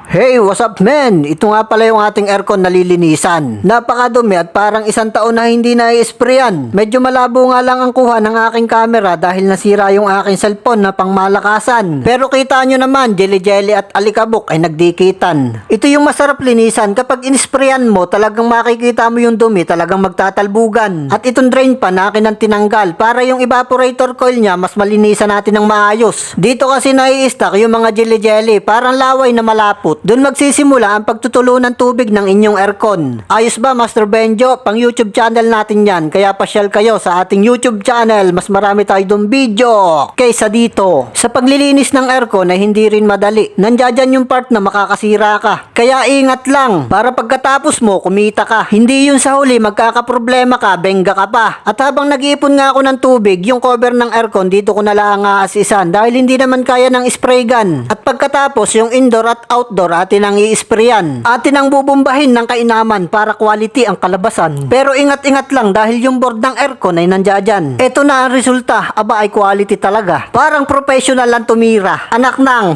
Hey, what's up men? Ito nga pala yung ating aircon na lilinisan. Napakadumi at parang isang taon na hindi na-i-sprayan. Medyo malabo nga lang ang kuha ng aking camera dahil nasira yung aking cellphone na pangmalakasan. Pero kita nyo naman, jelly at alikabok ay nagdikitan. Ito yung masarap linisan. Kapag in-sprayan mo, talagang makikita mo yung dumi, talagang magtatalbugan. At itong drain pa na akin ang tinanggal para yung evaporator coil niya mas malinisan natin ng maayos. Dito kasi nai-stack yung mga jelly, parang laway na malapot. Doon magsisimula ang pagtutulo ng tubig ng inyong aircon. Ayos ba Master Benjo? Pang YouTube channel natin yan. Kaya pasyal kayo sa ating YouTube channel. Mas marami tayo doon video kaysa dito. Sa paglilinis ng aircon ay hindi rin madali. Nandiyan yung part na makakasira ka. Kaya ingat lang. Para pagkatapos mo kumita ka. Hindi yun sa huli magkakaproblema ka, bengga ka pa. At habang nag-iipon nga ako ng tubig, yung cover ng aircon dito ko na lang aasisan dahil hindi naman kaya ng spray gun. At pagkatapos yung indoor at outdoor atin ang i-sprayan. Atin ang bubumbahin ng kainaman para quality ang kalabasan. Pero ingat-ingat lang dahil yung board ng aircon ay nandiyan. Ito na ang resulta. Aba ay quality talaga. Parang professional lang tumira. Anak nang.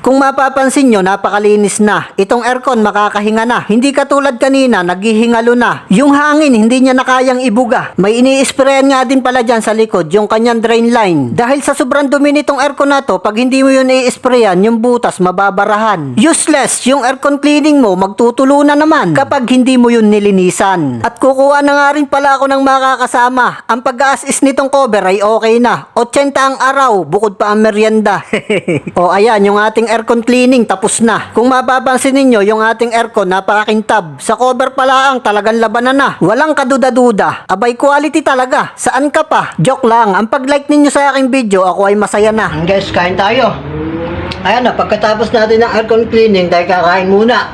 Kung mapapansin nyo, napakalinis na. Itong aircon makakahinga na. Hindi katulad kanina, naghihingalo na. Yung hangin, hindi niya na kayang ibuga. May ini-sprayan nga din pala dyan sa likod, yung kanyang drain line. Dahil sa sobrang dumi nitong aircon na to, pag hindi mo yun i-sprayan, yung butas mababarahan. Useless, yung aircon cleaning mo magtutulo na naman kapag hindi mo yun nilinisan. At kukuha na nga rin pala ako ng makakasama. Ang pag-a-assist nitong cover ay okay na. 80 ang araw, bukod pa ang merienda. O ayan, yung ating aircon cleaning tapos na. Kung mapapansin ninyo, yung ating aircon napakakintab. Sa cover pala ang talagang labanan na. Walang kaduda-duda. Abay quality talaga. Saan ka pa? Joke lang. Ang pag-like ninyo sa aking video, ako ay masaya na. Guys, kain tayo. Ayan na, pagkatapos natin ng aircon cleaning, tayo kakain muna.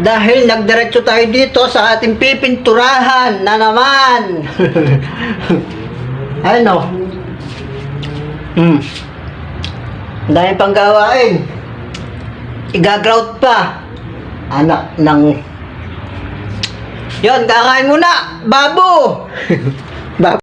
Dahil nagdiretso tayo dito sa ating pipinturahan na naman. Ayan o. Dahil pang gawain. Igagrout pa. Anak ng... Yon, kakain muna. Babo! Babo.